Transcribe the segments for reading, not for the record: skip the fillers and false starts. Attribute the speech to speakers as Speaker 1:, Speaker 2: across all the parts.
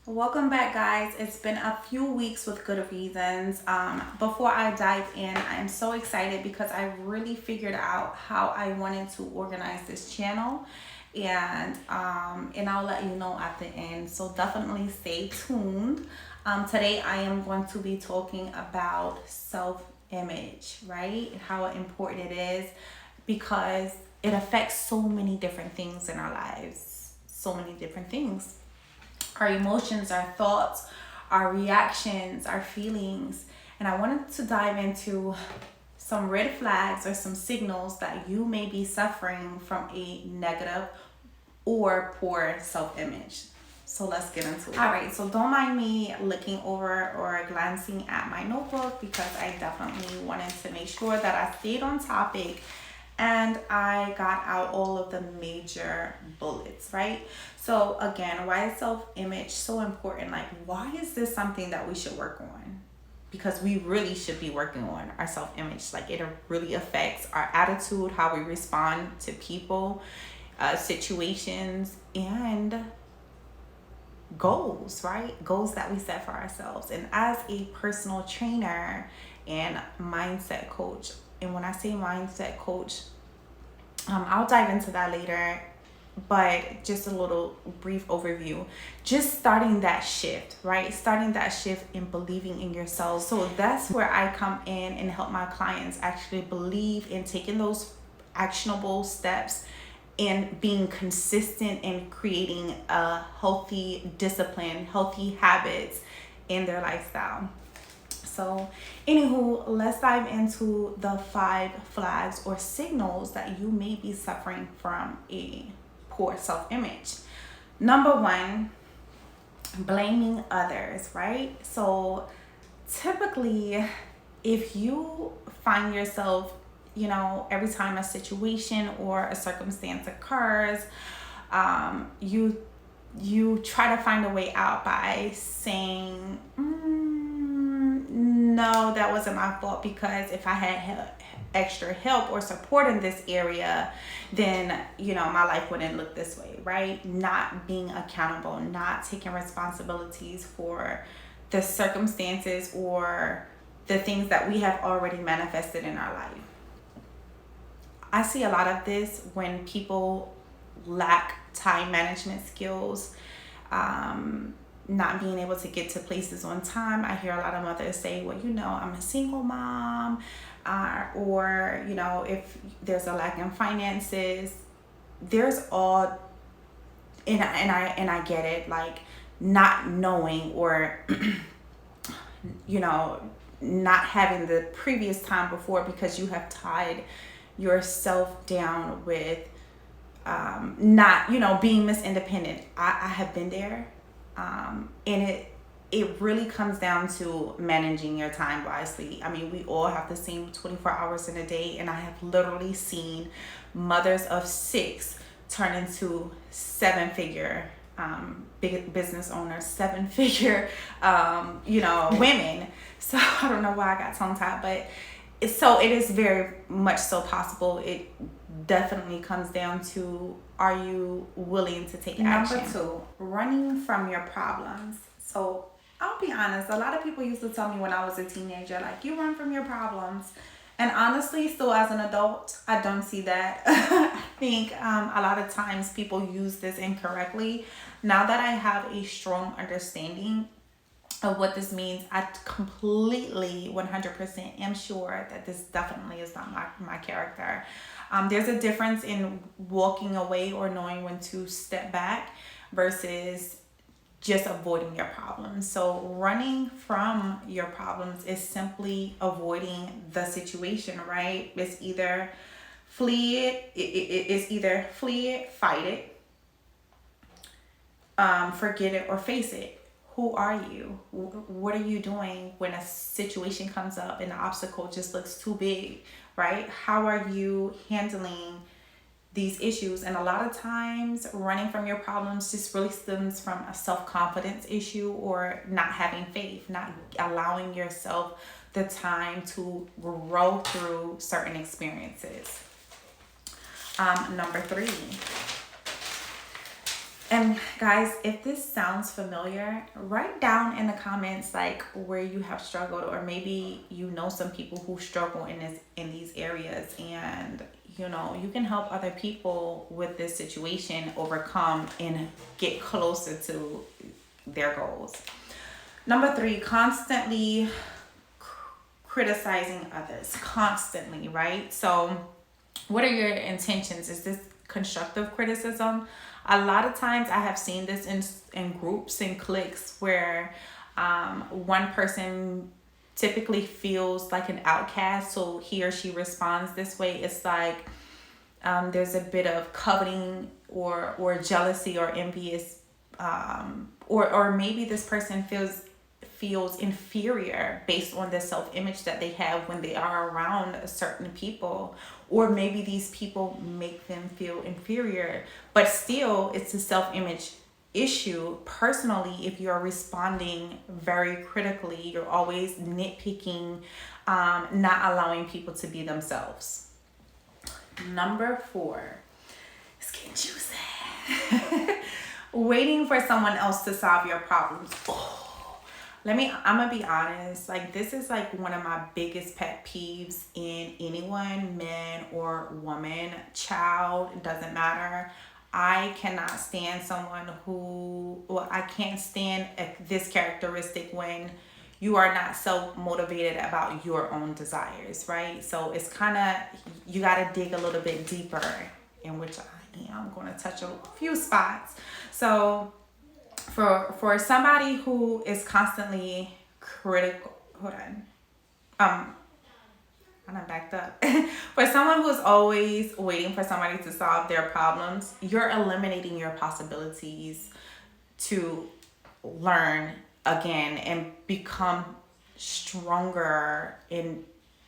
Speaker 1: Welcome back, guys. It's been a few weeks with good reasons. Before I dive in, I'm so excited because I really figured out how I wanted to organize this channel, and I'll let you know at the end. So definitely stay tuned. Today I am going to be talking about self-image, right? And how important it is because it affects so many different things in our lives. So many different things, our emotions, our thoughts, our reactions, our feelings. And I wanted to dive into some red flags or some signals that you may be suffering from a negative or poor self-image. So let's get into it. All right, so don't mind me looking over or glancing at my notebook because I definitely wanted to make sure that I stayed on topic and I got out all of the major bullets, right? So again, why is self-image so important? Like, why is this something that we should work on? Because we really should be working on our self-image. Like, it really affects our attitude, how we respond to people, situations, and goals, right? Goals that we set for ourselves. And as a personal trainer and mindset coach, and when I say mindset coach, I'll dive into that later, but just a little brief overview. Just starting that shift, right? Starting that shift in believing in yourself. So that's where I come in and help my clients actually believe in taking those actionable steps and being consistent in creating a healthy discipline, healthy habits in their lifestyle. So, anywho, let's dive into the 5 flags or signals that you may be suffering from a poor self-image. Number 1, blaming others, right? So, typically, if you find yourself, every time a situation or a circumstance occurs, you try to find a way out by saying, no, that wasn't my fault, because if I had extra help or support in this area, then my life wouldn't look this way, right? Not being accountable, not taking responsibilities for the circumstances or the things that we have already manifested in our life. I see a lot of this when people lack time management skills, not being able to get to places on time. I hear a lot of mothers say, well, I'm a single mom, or if there's a lack in finances, there's all, and I get it, like not knowing or not having the previous time before because you have tied yourself down with not being Miss Independent. I have been there. And it really comes down to managing your time wisely. I mean, we all have the same 24 hours in a day, and I have literally seen mothers of 6 turn into 7-figure big business owners, 7-figure women. So I don't know why I got tongue-tied, but it is very much so possible. It definitely comes down to, are you willing to take action? Number 2, running from your problems. So I'll be honest, a lot of people used to tell me when I was a teenager, like, you run from your problems. And honestly, still as an adult, I don't see that. I think a lot of times people use this incorrectly. Now that I have a strong understanding of what this means, I completely 100% am sure that this definitely is not my character. There's a difference in walking away or knowing when to step back versus just avoiding your problems. So running from your problems is simply avoiding the situation, right? It's either flee it, fight it, forget it, or face it. Who are you? What are you doing when a situation comes up and the obstacle just looks too big, right? How are you handling these issues? And a lot of times running from your problems just really stems from a self-confidence issue or not having faith, not allowing yourself the time to grow through certain experiences. Number 3, And guys, if this sounds familiar, write down in the comments like where you have struggled, or maybe you know some people who struggle in these areas, and you can help other people with this situation overcome and get closer to their goals. Number 3, constantly criticizing others. Constantly, right? So what are your intentions? Is this constructive criticism? A lot of times I have seen this in groups and cliques where one person typically feels like an outcast, so he or she responds this way. It's like there's a bit of coveting or jealousy or envious, or maybe this person feels inferior based on the self-image that they have when they are around certain people, or maybe these people make them feel inferior, but still it's a self-image issue. Personally, if you're responding very critically, you're always nitpicking, not allowing people to be themselves. Number 4, it's getting juicy. Waiting for someone else to solve your problems. I'm gonna be honest, like this is like one of my biggest pet peeves in anyone, man or woman, child, it doesn't matter. I cannot stand someone I can't stand this characteristic when you are not self-motivated about your own desires, right? So it's kind of, you got to dig a little bit deeper, in which I'm going to touch a few spots. So for somebody who is constantly critical, hold on, I'm backed up. For someone who's always waiting for somebody to solve their problems, you're eliminating your possibilities to learn again and become stronger in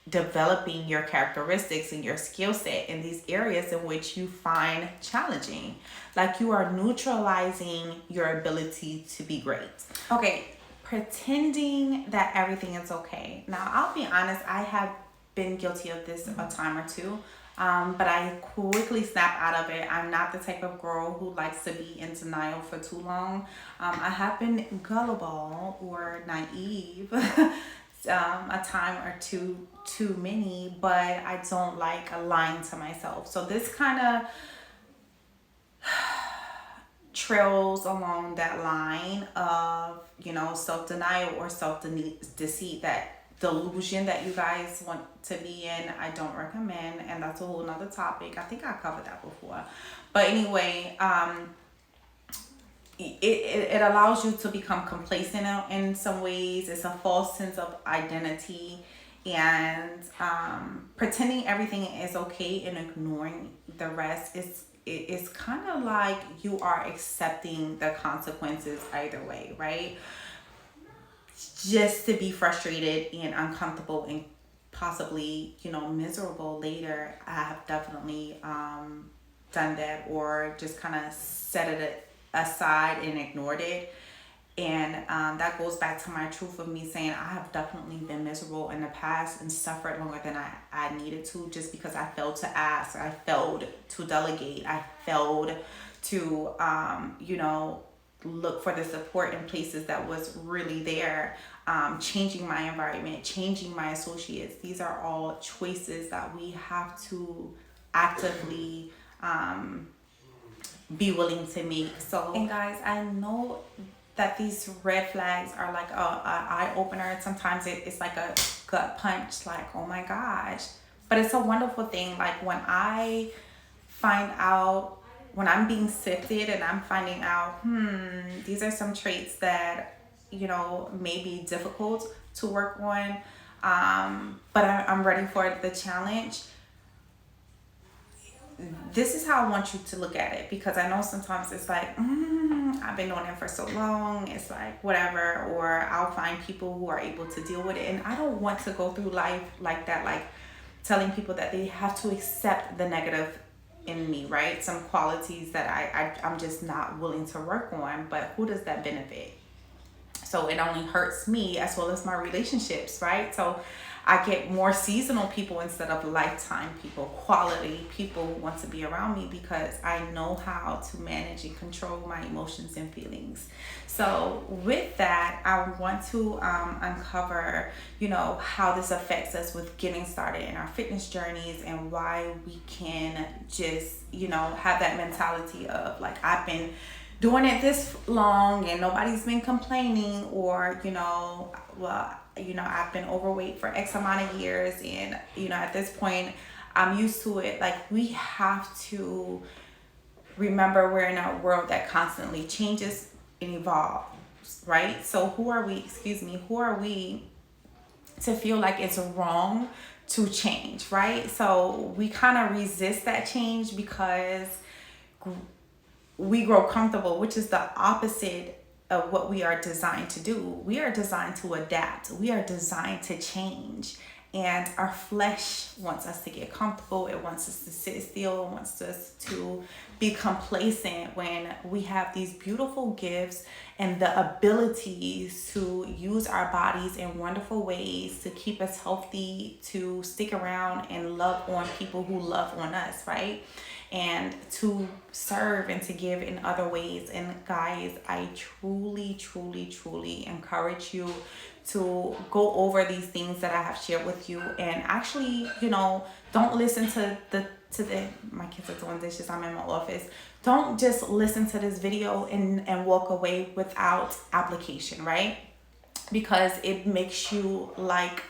Speaker 1: developing your characteristics and your skill set in these areas in which you find challenging. Like you are neutralizing your ability to be great. Okay, pretending that everything is okay. Now, I'll be honest, I have been guilty of this a time or two, but I quickly snap out of it. I'm not the type of girl who likes to be in denial for too long. I have been gullible or naive a time or two too many, but I don't like lying to myself. So this kind of trails along that line of, self-denial or self-deceit, that delusion that you guys want to be in. I don't recommend, and that's a whole nother topic. I think I covered that before. But anyway, it allows you to become complacent in some ways. It's a false sense of identity, and pretending everything is okay and ignoring the rest is kind of like you are accepting the consequences either way, right? Just to be frustrated and uncomfortable and possibly, miserable later. I have definitely done that, or just kind of set it aside and ignored it. And that goes back to my truth of me saying I have definitely been miserable in the past and suffered longer than I needed to, just because I failed to ask, I failed to delegate, I failed to look for the support in places that was really there. Changing my environment, changing my associates. These are all choices that we have to actively be willing to make. So, and guys, I know that these red flags are like a eye opener. Sometimes it's like a gut punch, like, oh my gosh. But it's a wonderful thing. Like when I find out, when I'm being sifted and I'm finding out, these are some traits that, may be difficult to work on, but I'm ready for the challenge. This is how I want you to look at it, because I know sometimes it's like, I've been doing it for so long, it's like whatever, or I'll find people who are able to deal with it. And I don't want to go through life like that, like telling people that they have to accept the negative in me, right? Some qualities that I'm just not willing to work on, but who does that benefit? So it only hurts me as well as my relationships, right? So I get more seasonal people instead of lifetime people, quality people who want to be around me, because I know how to manage and control my emotions and feelings. So with that, I want to uncover, how this affects us with getting started in our fitness journeys, and why we can just, have that mentality of like, I've been doing it this long and nobody's been complaining, or I've been overweight for X amount of years, and at this point I'm used to it. Like, we have to remember we're in a world that constantly changes and evolves, right? So who are we to feel like it's wrong to change, right? So we kind of resist that change because we grow comfortable, which is the opposite of what we are designed to do. We are designed to adapt. We are designed to change. And our flesh wants us to get comfortable. It wants us to sit still. It wants us to be complacent when we have these beautiful gifts and the abilities to use our bodies in wonderful ways to keep us healthy, to stick around and love on people who love on us, right? And to serve and to give in other ways. And guys, I truly, truly, truly encourage you to go over these things that I have shared with you, and actually, don't listen to the my kids are doing dishes, I'm in my office. Don't just listen to this video and walk away without application, right? Because it makes you like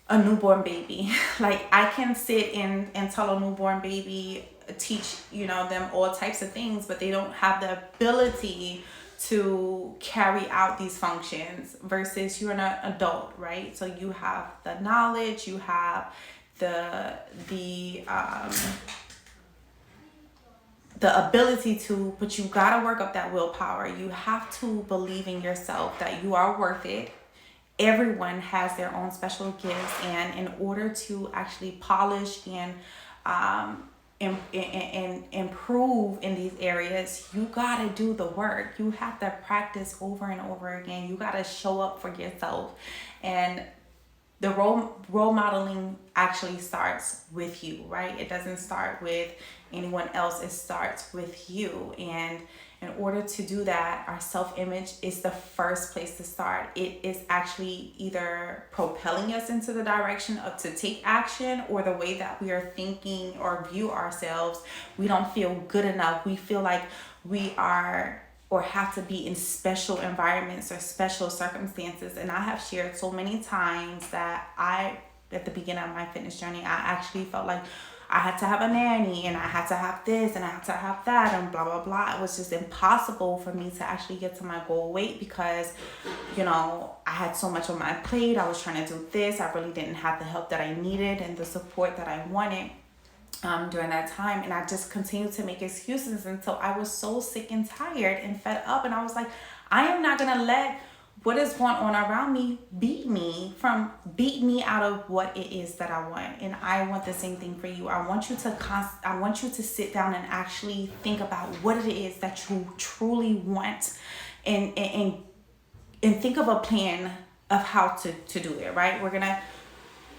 Speaker 1: a newborn baby. Like, I can sit and tell a newborn baby, teach them all types of things, but they don't have the ability to carry out these functions, versus you're an adult, right? So you have the knowledge, you have the ability to, but you gotta work up that willpower. You have to believe in yourself that you are worth it. Everyone has their own special gifts, and in order to actually polish and improve in these areas, you gotta do the work. You have to practice over and over again. You gotta show up for yourself, and the role modeling actually starts with you, right? It doesn't start with anyone else. It starts with you. And in order to do that, our self-image is the first place to start. It is actually either propelling us into the direction of to take action, or the way that we are thinking or view ourselves. We don't feel good enough. We feel like we are or have to be in special environments or special circumstances. And I have shared so many times that at the beginning of my fitness journey, I actually felt like I had to have a nanny, and I had to have this, and I had to have that, and blah, blah, blah. It was just impossible for me to actually get to my goal weight because, I had so much on my plate. I was trying to do this. I really didn't have the help that I needed and the support that I wanted during that time. And I just continued to make excuses until I was so sick and tired and fed up. And I was like, I am not going to let what is going on around me beat me out of what it is that I want. And I want the same thing for you. I want you to sit down and actually think about what it is that you truly want, and think of a plan of how to do it, right? We're going to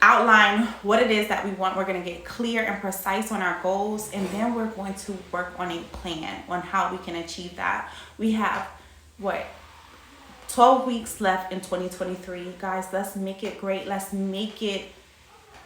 Speaker 1: outline what it is that we want. We're going to get clear and precise on our goals, and then we're going to work on a plan on how we can achieve that. We have 12 weeks left in 2023. Guys, let's make it great. Let's make it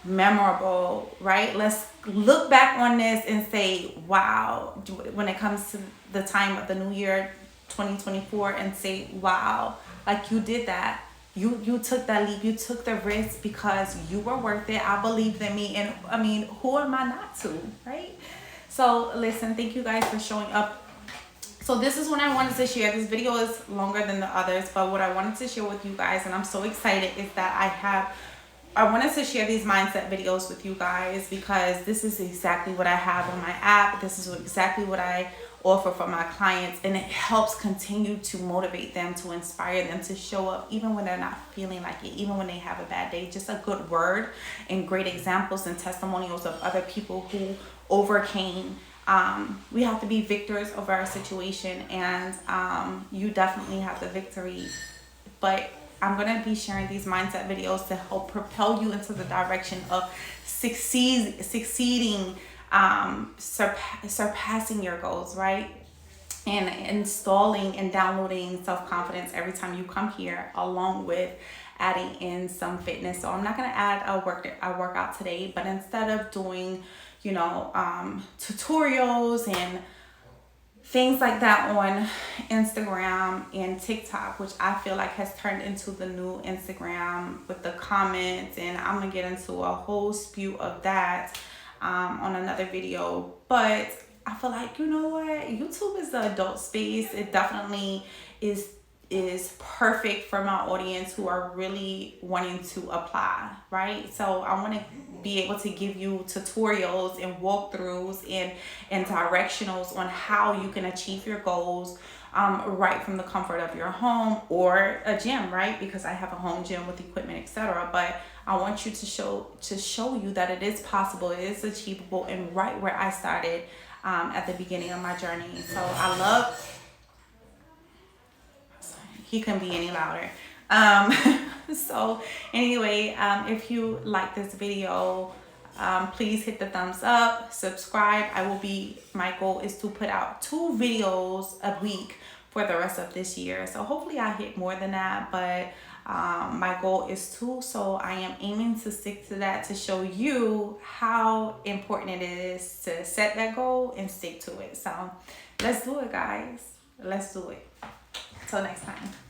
Speaker 1: memorable, right? Let's look back on this and say, wow, when it comes to the time of the new year 2024, and say, wow, like, you did that. You took that leap. You took the risk because you were worth it. I believed in me. And I mean, who am I not to, right? So listen, thank you guys for showing up. So this is what I wanted to share. This video is longer than the others, but what I wanted to share with you guys, and I'm so excited, is that I wanted to share these mindset videos with you guys, because this is exactly what I have on my app. This is exactly what I offer for my clients, and it helps continue to motivate them, to inspire them to show up even when they're not feeling like it, even when they have a bad day. Just a good word and great examples and testimonials of other people who overcame. We have to be victors of our situation, and you definitely have the victory, but I'm going to be sharing these mindset videos to help propel you into the direction of succeeding, surpassing your goals, right? And installing and downloading self-confidence every time you come here, along with adding in some fitness. So I'm not going to add a workout today, but instead of doing, you know, tutorials and things like that on Instagram and TikTok, which I feel like has turned into the new Instagram with the comments, and I'm gonna get into a whole spew of that on another video. But I feel like, you know what, YouTube is the adult space. It definitely is perfect for my audience who are really wanting to apply, right? So I want to be able to give you tutorials and walkthroughs and directionals on how you can achieve your goals right from the comfort of your home or a gym, right? Because I have a home gym with equipment, etc. But I want you to show you that it is possible, it is achievable, and right where I started at the beginning of my journey. So I love, he couldn't be any louder. So anyway, if you like this video, please hit the thumbs up, subscribe. My goal is to put out 2 videos a week for the rest of this year. So hopefully I hit more than that, but my goal is 2. So I am aiming to stick to that, to show you how important it is to set that goal and stick to it. So let's do it, guys. Let's do it. Till next time.